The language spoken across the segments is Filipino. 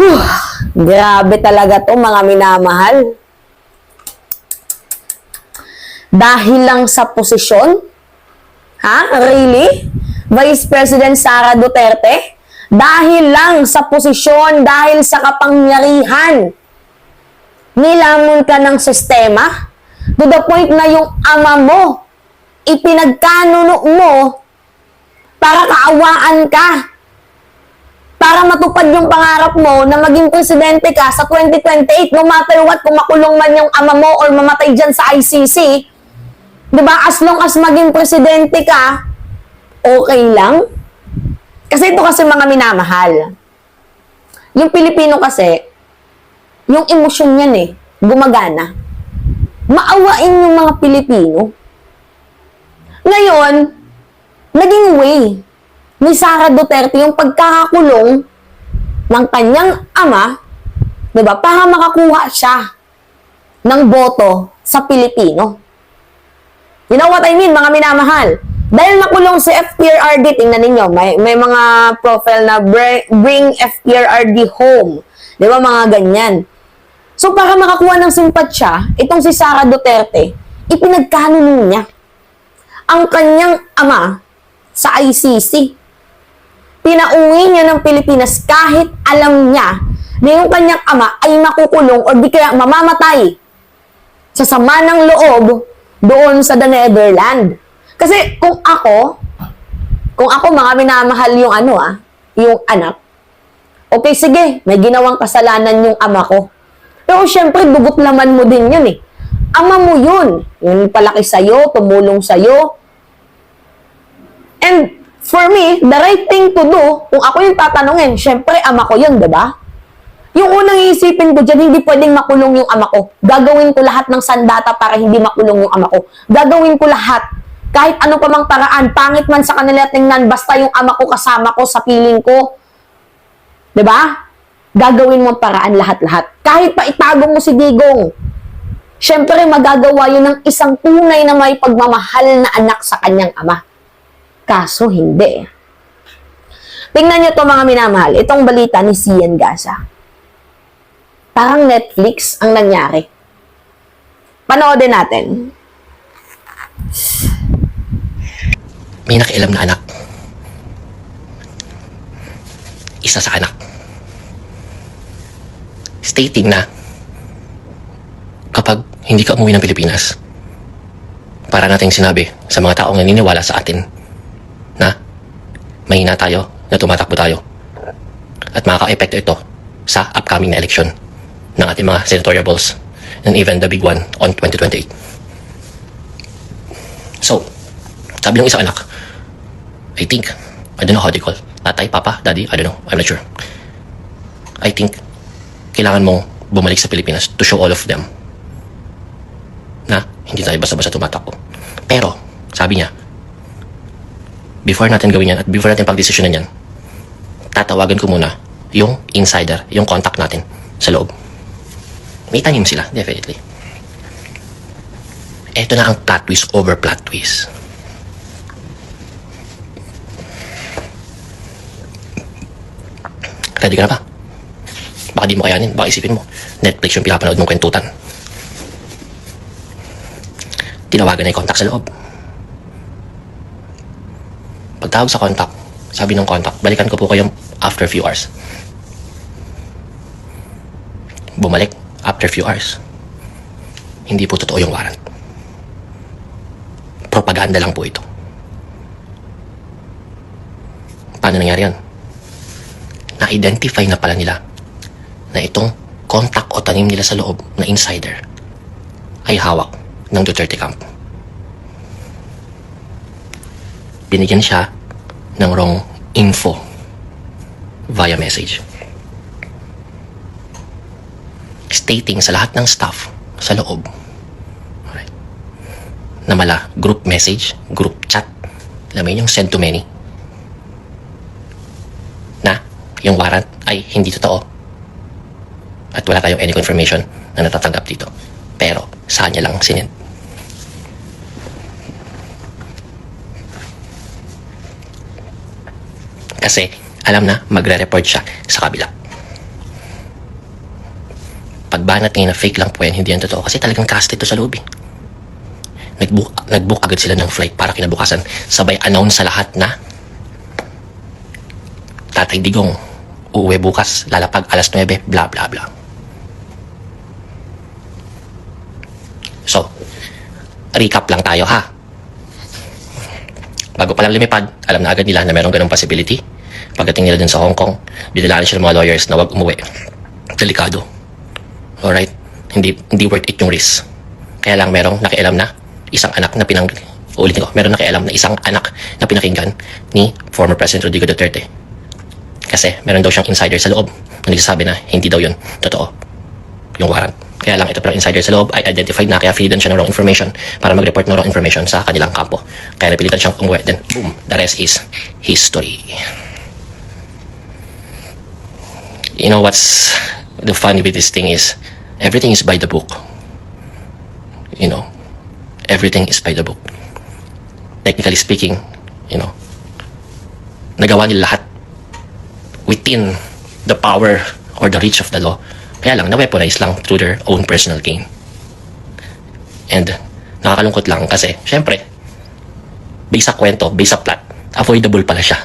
Whew, grabe talaga to mga minamahal. Dahil lang sa posisyon? Ha? Really? Vice President Sara Duterte? Dahil lang sa posisyon, dahil sa kapangyarihan, nilamon ka ng sistema? To the point na yung ama mo, ipinagkanuno mo para kaawaan ka. Para matupad yung pangarap mo na maging presidente ka sa 2028, no matter what, kung makulong man yung ama mo or mamatay dyan sa ICC, diba, as long as maging presidente ka, okay lang. Kasi ito kasi mga minamahal. Yung Pilipino kasi, yung emosyon yan gumagana. Maawain yung mga Pilipino. Ngayon, naging way ni Sara Duterte yung pagkakakulong ng kanyang ama, diba, para makakuha siya ng boto sa Pilipino. You know what I mean, mga minamahal? Dahil nakulong si FPRRD, tingnan ninyo, may mga profile na bring FPRRD home. Diba, mga ganyan. So, para makakuha ng simpatsya, itong si Sara Duterte, ipinagkanuno niya ang kanyang ama sa ICC. Pinauwi niya ng Pilipinas kahit alam niya na yung kanyang ama ay makukulong o di kaya mamamatay sa sama ng loob doon sa the Netherlands. Kasi kung ako mga minamahal yung yung anak, okay, sige, may ginawang kasalanan yung ama ko. Pero syempre, dugot laman mo din yun Ama mo yun. Yung palaki sa'yo, tumulong sa'yo. And for me, the right thing to do, kung ako yung tatanungin, syempre, ama ko yun, diba? Yung unang iisipin ko dyan, hindi pwedeng makulong yung ama ko. Gagawin ko lahat ng sandata para hindi makulong yung ama ko. Gagawin ko lahat. Kahit ano pa mang paraan, pangit man sa kanila tingnan, basta yung ama ko kasama ko sa piling ko. Diba? Gagawin mo paraan lahat-lahat. Kahit pa itago mo si Digong. Syempre, magagawa yun ng isang tunay na may pagmamahal na anak sa kanyang ama. Kaso, hindi. Tingnan nyo to mga minamahal. Itong balita ni Sian Gasa. Parang Netflix ang nangyari. Panoodin natin. May nakialam na anak. Isa sa anak. Stating na kapag hindi ka umuwi ng Pilipinas, para nating sinabi sa mga taong naniniwala sa atin na mahina tayo, na tumatakbo tayo, at makaka-epekto ito sa upcoming na election ng ating mga senatorial balls and even the big one on 2028. So, sabi ng isang anak, I don't know how they call, tatay, papa, daddy, I don't know, I'm not sure. I think, kailangan mong bumalik sa Pilipinas to show all of them na hindi tayo basta-basta tumatakbo. Pero, sabi niya, before natin gawin yan at before natin pagdesisyonan yan, tatawagan ko muna yung insider, yung contact natin sa loob. May tanim sila, definitely. Ito na ang plot twist over plot twist. Ready ka na ba? Baka di mo kayanin, baka isipin mo, Netflix yung pinapanood mong kwentutan. Tinawagan na yung contact sa loob. Pagtawag sa contact, sabi ng contact, balikan ko po kayo after few hours. Bumalik after few hours. Hindi po totoo yung warrant. Propaganda lang po ito. Paano nangyari yan? Na-identify na pala nila na itong contact o tanim nila sa loob na insider ay hawak ng Duterte camp. Binigyan siya ng wrong info via message. Stating sa lahat ng staff sa loob, alright, na mala group message, group chat, alam mo yung send to many, na yung warrant ay hindi totoo at wala tayong any confirmation na natatanggap dito. Pero saan niya lang sinend. Kasi alam na magre-report siya sa kabila. pagbanat ngayon na fake lang po yan, hindi yan totoo. Kasi talagang casted to sa loob eh. Nag-book agad sila ng flight para kinabukasan. Sabay announce sa lahat na Tatay Digong, uuwi bukas, lalapag alas 9, bla bla bla. So, recap lang tayo ha. Bago pa lang lumipad, alam na agad nila na merong ganong possibility. Pagdating nila dun sa Hong Kong, dinilaan siya ng mga lawyers na wag umuwi. Delikado. Alright? Hindi worth it yung risk. Kaya lang merong nakialam na isang anak na ulitin ko, meron nakialam na isang anak na pinakinggan ni former President Rodrigo Duterte. Kasi meron daw siyang insider sa loob na nagsasabi na hindi daw yun totoo yung warrant. Kaya lang ito pero insider sa loob ay identified na kaya feedan siya ng wrong information para mag-report ng wrong information sa kanilang kampo. Kaya napilitan siyang umuwi. Then boom, the rest is history. You know what's the funny with this thing is everything is by the book. You know, everything is by the book. Technically speaking, you know, nagawa nila lahat within the power or the reach of the law. Kaya lang, na-weaponize lang through their own personal gain. And nakakalungkot lang kasi, syempre, based sa kwento, based sa plot, avoidable pala siya.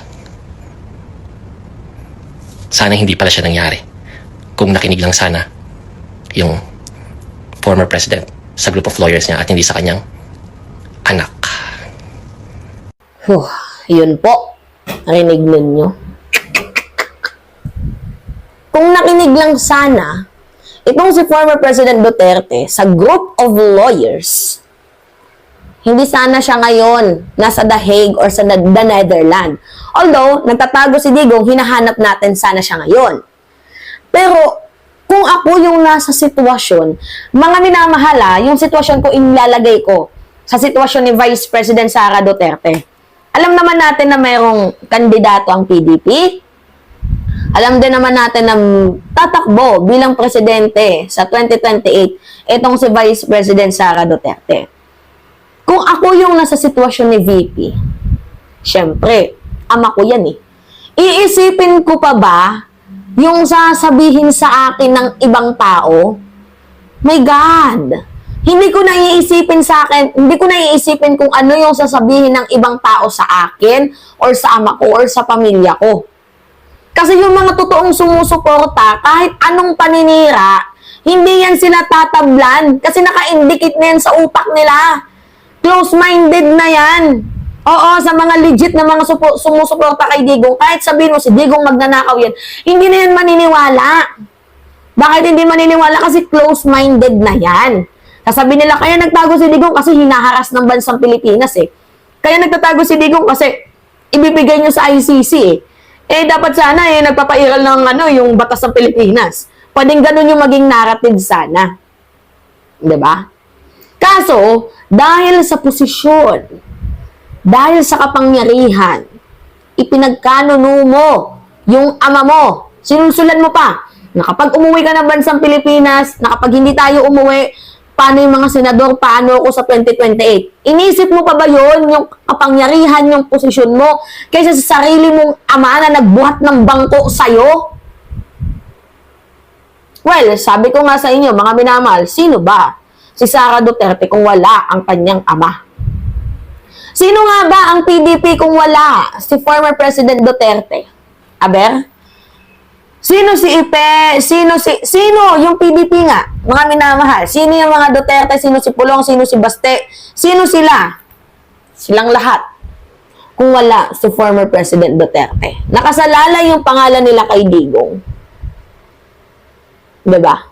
Sana hindi pala siya nangyari. Kung nakinig lang sana yung former president sa group of lawyers niya at hindi sa kanyang anak. Yun po. Narinig ninyo. Kung nakinig lang sana, itong si former President Duterte sa group of lawyers, hindi sana siya ngayon nasa The Hague or sa the Netherlands. Although, nagtatago si Digong, hinahanap natin sana siya ngayon. Pero, kung ako yung nasa sitwasyon, mga minamahala, yung sitwasyon ko ilalagay ko sa sitwasyon ni Vice President Sara Duterte. Alam naman natin na mayroong kandidato ang PDP. Alam din naman natin na tatakbo bilang presidente sa 2028 itong si Vice President Sara Duterte. Kung ako yung nasa sitwasyon ni VP, syempre, ama ko yan eh. Iisipin ko pa ba yung sasabihin sa akin ng ibang tao? My God! Hindi ko na iisipin kung ano yung sasabihin ng ibang tao sa akin or sa ama ko or sa pamilya ko. Kasi yung mga totoong sumusuporta, kahit anong paninira, hindi yan sila tatablan. Kasi naka-indicate na yan sa utak nila. Close-minded na yan. Oo, sa mga legit na mga sumusuporta kay Digong, kahit sabihin mo si Digong magnanakaw yan, hindi na yan maniniwala. Bakit hindi maniniwala? Kasi close-minded na yan. Sasabihin nila, kaya nagtago si Digong kasi hinaharas ng bansang Pilipinas eh. Kaya nagtatago si Digong kasi ibibigay nyo sa ICC eh. Dapat sana nagpapairal ng yung batas ng Pilipinas. Pwedeng ganun yung maging narrative sana. 'Di ba? Kaso, dahil sa posisyon, dahil sa kapangyarihan, ipinagkanuno mo yung ama mo. Sinusulan mo pa na kapag umuwi ka ng bansang Pilipinas, na kapag hindi tayo umuwi, paano yung mga senador, paano ako sa 2028? Inisip mo pa ba yun, yung kapangyarihan, yung posisyon mo, kaysa sa sarili mong ama na nagbuhat ng bangko sa'yo? Well, sabi ko nga sa inyo, mga minamahal, sino ba si Sara Duterte kung wala ang kanyang ama? Sino nga ba ang PDP kung wala si former President Duterte? Aber? Sino si Ipe? Sino yung PDP nga? Mga minamahal. Sino yung mga Duterte? Sino si Pulong? Sino si Baste? Sino sila? Silang lahat. Kung wala si former President Duterte. Nakasalalay yung pangalan nila kay Digong. Diba?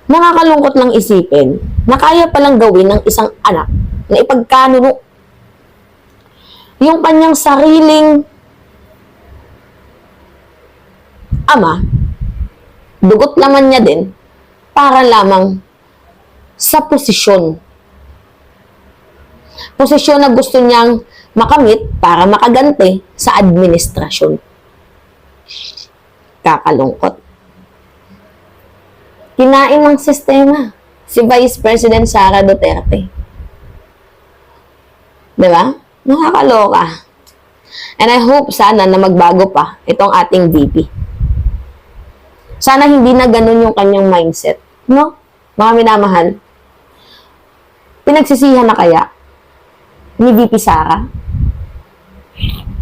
Nakakalungkot lang isipin na kaya palang gawin ng isang anak na ipagkanuno yung kanyang sariling ama, dugot naman niya din para lamang sa posisyon. Posisyon na gusto niyang makamit para makaganti sa administrasyon. Kakalungkot. Kinain ng sistema si Vice President Sara Duterte. Diba? Nakakaloka. And I hope sana na magbago pa itong ating VP. Sana hindi na ganun yung kanyang mindset. No? Mga minamahal. Pinagsisihan na kaya ni VP Sara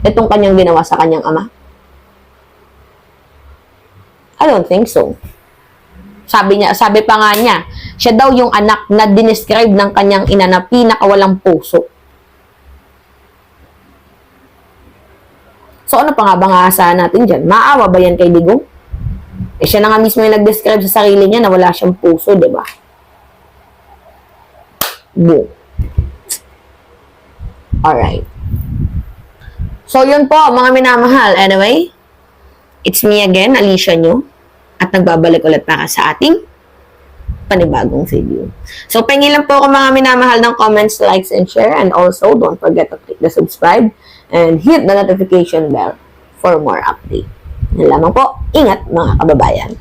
itong kanyang ginawa sa kanyang ama? I don't think so. Sabi pa nga niya, siya daw yung anak na dinescribe ng kanyang ina na pinakawalang puso. So ano pa nga bang aasahan natin dyan? Maawa ba yan kay Digong? Eh siya na nga mismo yung nag-describe sa sarili niya na wala siyang puso, di ba? Boom. Alright. So yun po, mga minamahal. Anyway, it's me again, Alicia nyo. At nagbabalik ulit para sa ating panibagong video. So, pengi lang po ako mga minamahal ng comments, likes, and share. And also, don't forget to click the subscribe and hit the notification bell for more update. Yan lamang po. Ingat mga kababayan.